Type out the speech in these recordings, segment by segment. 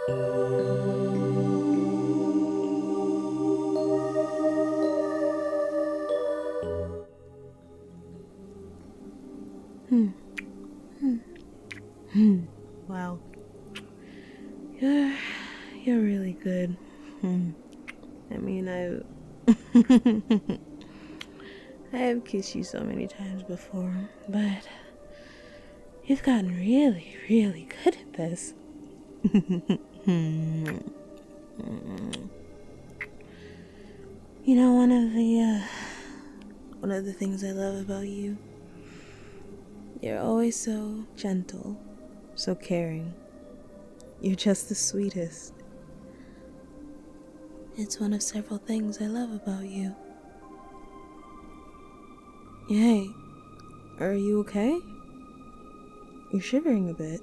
Wow. You're really good. I mean, I have kissed you so many times before, but you've gotten really, really good at this. You know, one of the things I love about you, you're always so gentle, so caring. You're just the sweetest. It's one of several things I love about you. Hey, are you okay? You're shivering a bit.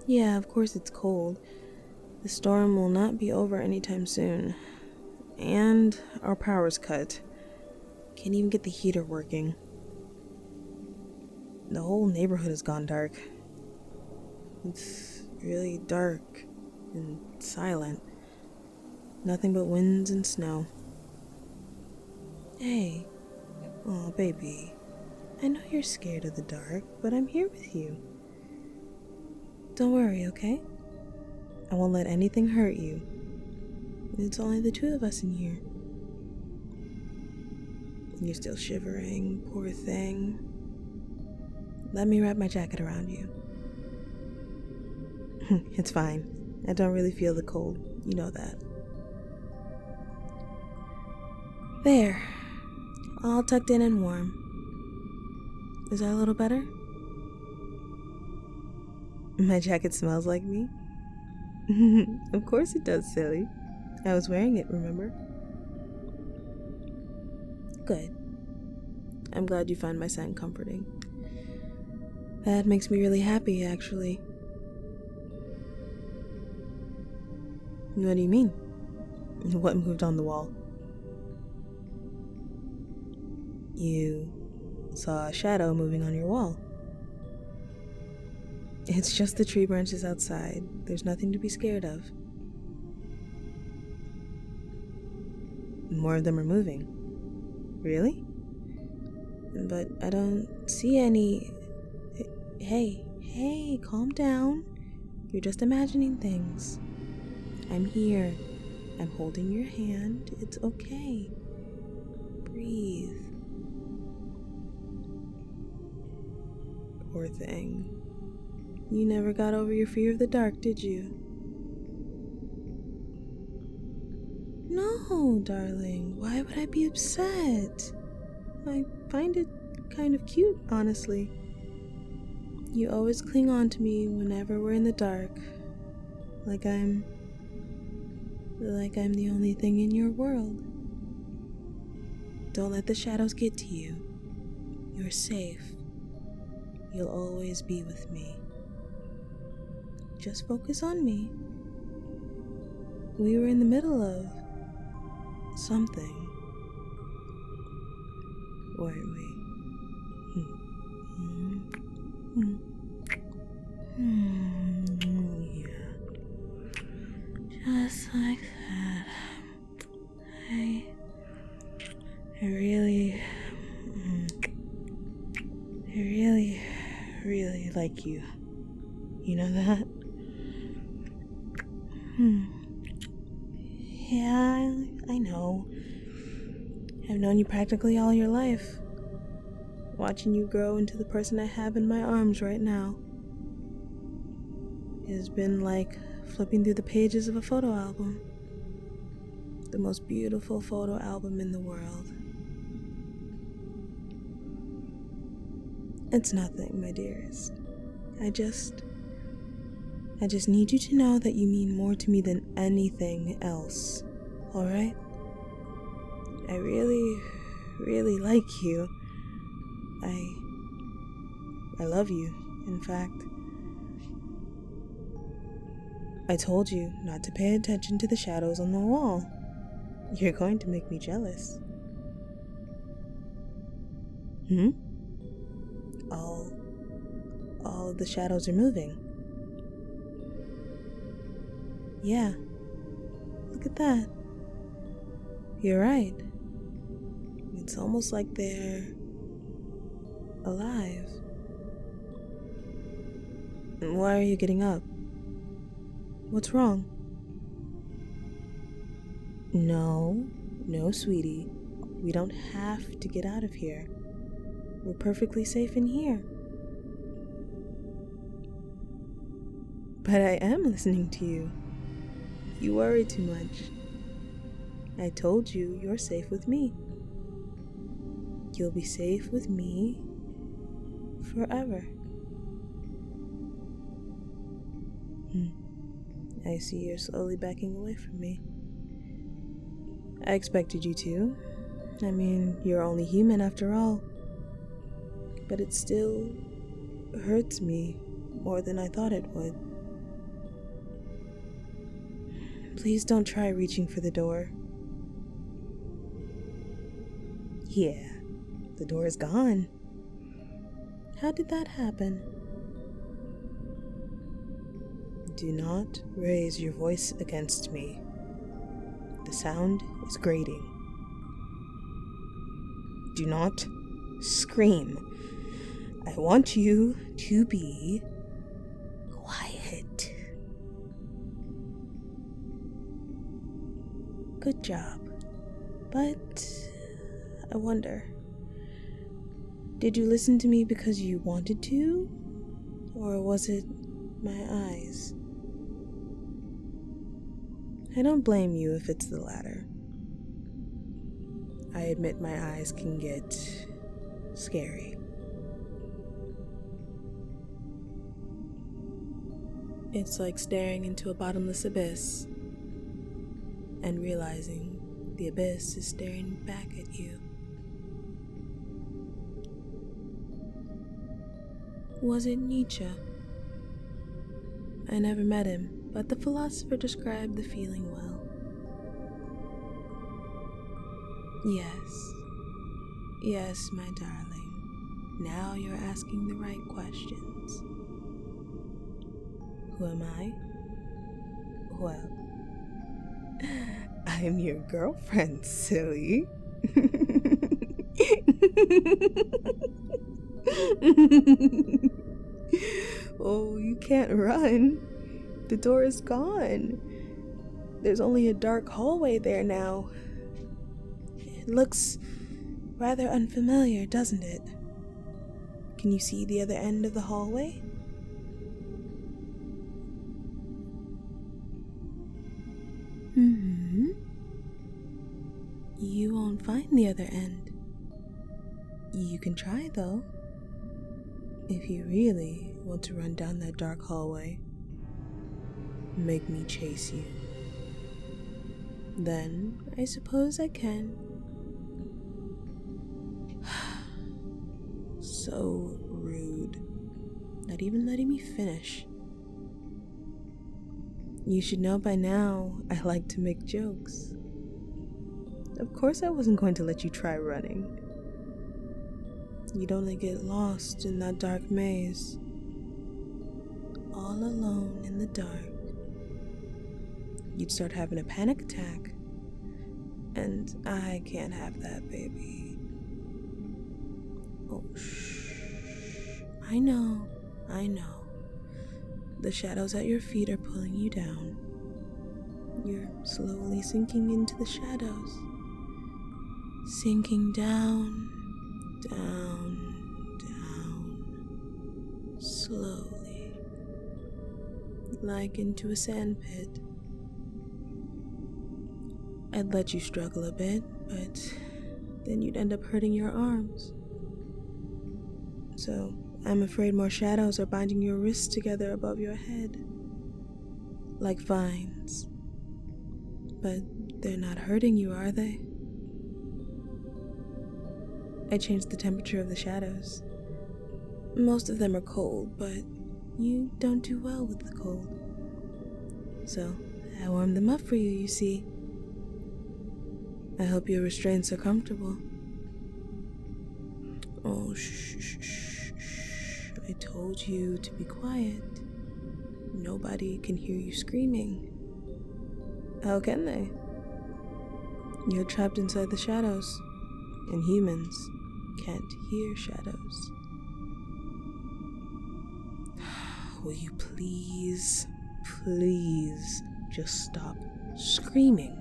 Yeah, of course it's cold. The storm will not be over anytime soon. And our power's cut. Can't even get the heater working. The whole neighborhood has gone dark. It's really dark and silent. Nothing but winds and snow. Hey. Oh, baby. I know you're scared of the dark, but I'm here with you. Don't worry, okay? I won't let anything hurt you. It's only the two of us in here. You're still shivering, poor thing. Let me wrap my jacket around you. It's fine. I don't really feel the cold. You know that. There. All tucked in and warm. Is that a little better? My jacket smells like me? Of course it does, silly. I was wearing it, remember? Good. I'm glad you find my scent comforting. That makes me really happy, actually. What do you mean? What moved on the wall? You saw a shadow moving on your wall. It's just the tree branches outside. There's nothing to be scared of. More of them are moving. Really? But I don't see any... Hey, calm down. You're just imagining things. I'm here. I'm holding your hand. It's okay. Breathe. Poor thing. You never got over your fear of the dark, did you? No, darling. Why would I be upset? I find it kind of cute, honestly. You always cling on to me whenever we're in the dark. Like I'm the only thing in your world. Don't let the shadows get to you. You're safe. You'll always be with me. Just focus on me. We were in the middle of something, weren't we? Yeah. Just like that. I really like you. You know that? Yeah, I know. I've known you practically all your life. Watching you grow into the person I have in my arms right now. It has been like flipping through the pages of a photo album. The most beautiful photo album in the world. It's nothing, my dearest. I just need you to know that you mean more to me than anything else. Alright? I really like you. I love you, in fact. I told you not to pay attention to the shadows on the wall. You're going to make me jealous. All of the shadows are moving. Yeah, look at that. You're right. It's almost like they're alive. Why are you getting up? What's wrong? No, sweetie. We don't have to get out of here. We're perfectly safe in here. But I am listening to you. You worry too much. I told you you're safe with me. You'll be safe with me forever. I see you're slowly backing away from me. I expected you to. I mean, you're only human after all. But it still hurts me more than I thought it would. Please don't try reaching for the door. Yeah, the door is gone. How did that happen? Do not raise your voice against me. The sound is grating. Do not scream. I want you to be quiet. Good job. But I wonder, did you listen to me because you wanted to? Or was it my eyes? I don't blame you if it's the latter. I admit my eyes can get scary. It's like staring into a bottomless abyss and realizing the abyss is staring back at you. Was it Nietzsche? I never met him, but the philosopher described the feeling well. Yes, my darling. Now you're asking the right questions. Who am I? Well, I'm your girlfriend, silly. Oh, you can't run. The door is gone. There's only a dark hallway there now. It looks rather unfamiliar, doesn't it? Can you see the other end of the hallway? You won't find the other end. You can try, though. If you really want to run down that dark hallway, make me chase you. Then I suppose I can. So rude. Not even letting me finish. You should know by now I like to make jokes. Of course I wasn't going to let you try running. You'd only get lost in that dark maze. All alone in the dark. You'd start having a panic attack. And I can't have that, baby. Oh, shh. I know. The shadows at your feet are pulling you down. You're slowly sinking into the shadows. Sinking down, slowly, like into a sand pit. I'd let you struggle a bit, but then you'd end up hurting your arms. So I'm afraid more shadows are binding your wrists together above your head, like vines. But they're not hurting you, are they? I changed the temperature of the shadows. Most of them are cold, but you don't do well with the cold. So I warmed them up for you, you see. I hope your restraints are comfortable. Oh, shh. I told you to be quiet. Nobody can hear you screaming. How can they? You're trapped inside the shadows, and humans can't hear shadows. Will you please just stop screaming?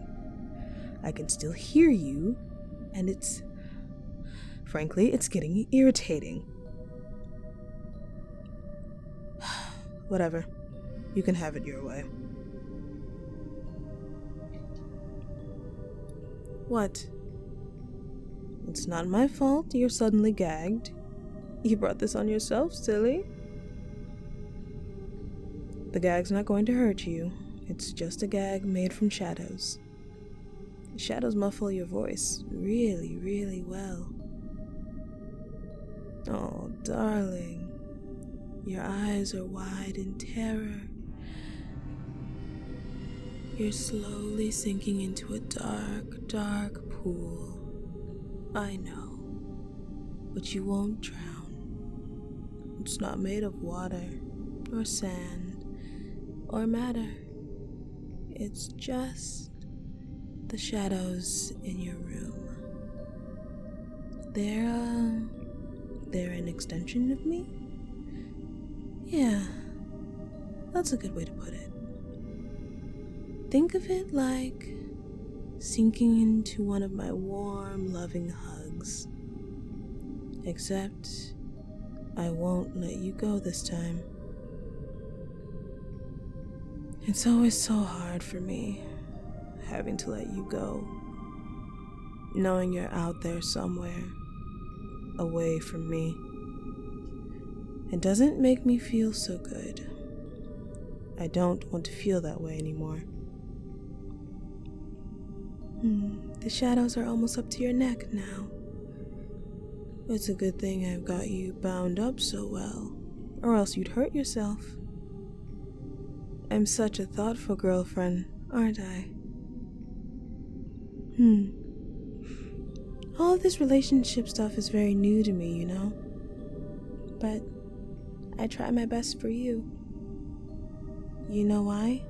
I can still hear you, and frankly, it's getting irritating. Whatever. You can have it your way. What? It's not my fault you're suddenly gagged. You brought this on yourself, silly. The gag's not going to hurt you. It's just a gag made from shadows. The shadows muffle your voice really, really well. Oh, darling. Your eyes are wide in terror. You're slowly sinking into a dark, dark pool. I know, but you won't drown. It's not made of water, or sand, or matter. It's just the shadows in your room. They're an extension of me? Yeah, that's a good way to put it. Think of it like sinking into one of my warm, loving hugs. Except, I won't let you go this time. It's always so hard for me, having to let you go. Knowing you're out there somewhere, away from me. It doesn't make me feel so good. I don't want to feel that way anymore. The shadows are almost up to your neck now. It's a good thing I've got you bound up so well, or else you'd hurt yourself. I'm such a thoughtful girlfriend, aren't I? All of this relationship stuff is very new to me, you know? But I try my best for you. You know why?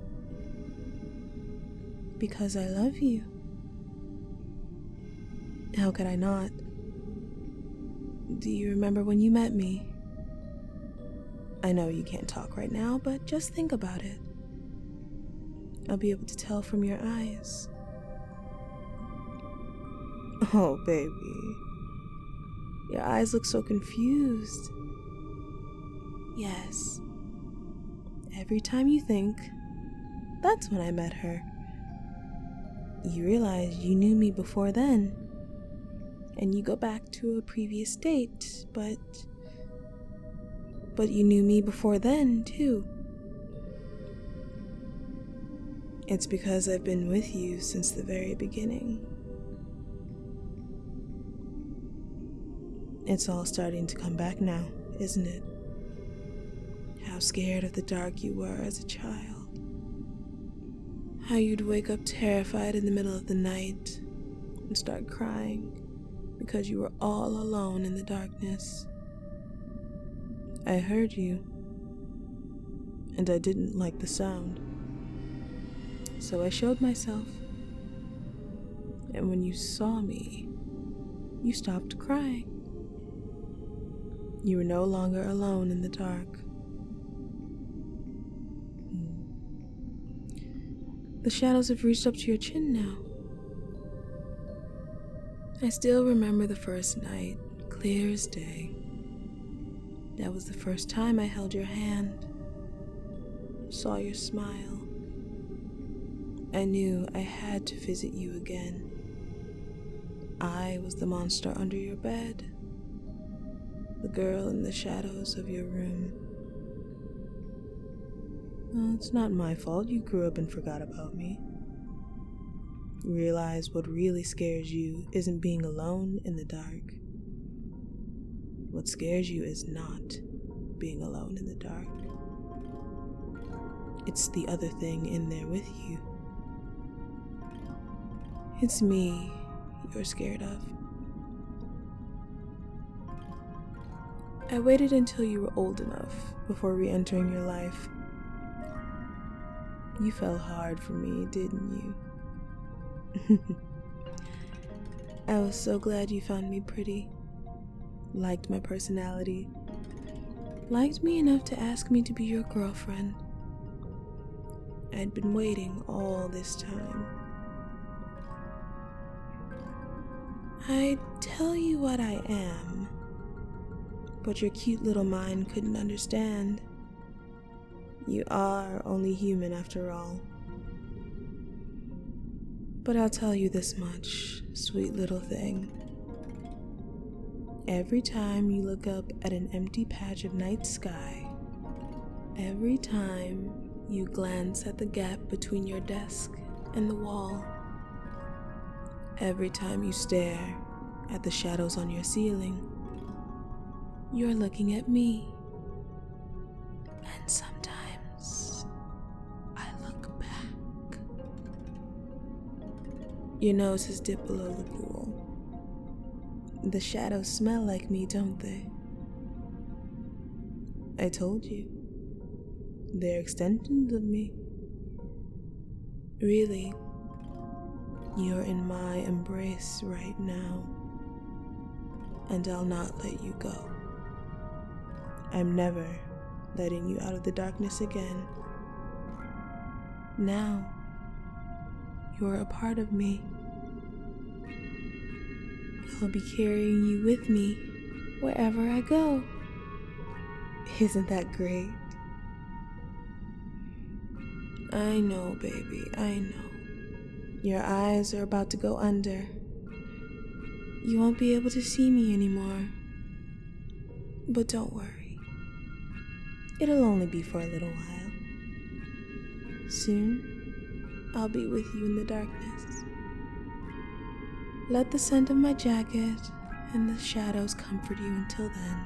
Because I love you. How could I not? Do you remember when you met me? I know you can't talk right now, but just think about it. I'll be able to tell from your eyes. Oh, baby. Your eyes look so confused. Yes. Every time you think, that's when I met her. You realize you knew me before then. And you go back to a previous date, but you knew me before then, too. It's because I've been with you since the very beginning. It's all starting to come back now, isn't it? How scared of the dark you were as a child. How you'd wake up terrified in the middle of the night and start crying because you were all alone in the darkness. I heard you, and I didn't like the sound. So I showed myself. And when you saw me, you stopped crying. You were no longer alone in the dark. The shadows have reached up to your chin now. I still remember the first night, clear as day. That was the first time I held your hand, saw your smile. I knew I had to visit you again. I was the monster under your bed, the girl in the shadows of your room. Well, it's not my fault you grew up and forgot about me. Realize what really scares you isn't being alone in the dark. What scares you is not being alone in the dark. It's the other thing in there with you. It's me you're scared of. I waited until you were old enough before re-entering your life. You fell hard for me, didn't you? I was so glad you found me pretty, liked my personality, liked me enough to ask me to be your girlfriend. I'd been waiting all this time. I'd tell you what I am, but your cute little mind couldn't understand. You are only human after all. But I'll tell you this much, sweet little thing. Every time you look up at an empty patch of night sky, every time you glance at the gap between your desk and the wall, every time you stare at the shadows on your ceiling, you're looking at me. And sometimes I look back. Your nose is dipped below the pool. The shadows smell like me, don't they? I told you. They're extensions of me. Really, you're in my embrace right now, and I'll not let you go. I'm never letting you out of the darkness again. Now, you're a part of me. I'll be carrying you with me wherever I go. Isn't that great? I know, baby, I know. Your eyes are about to go under. You won't be able to see me anymore. But don't worry. It'll only be for a little while. Soon, I'll be with you in the darkness. Let the scent of my jacket and the shadows comfort you until then.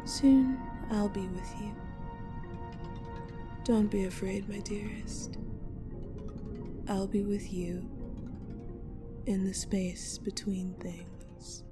Soon, I'll be with you. Don't be afraid, my dearest. I'll be with you in the space between things.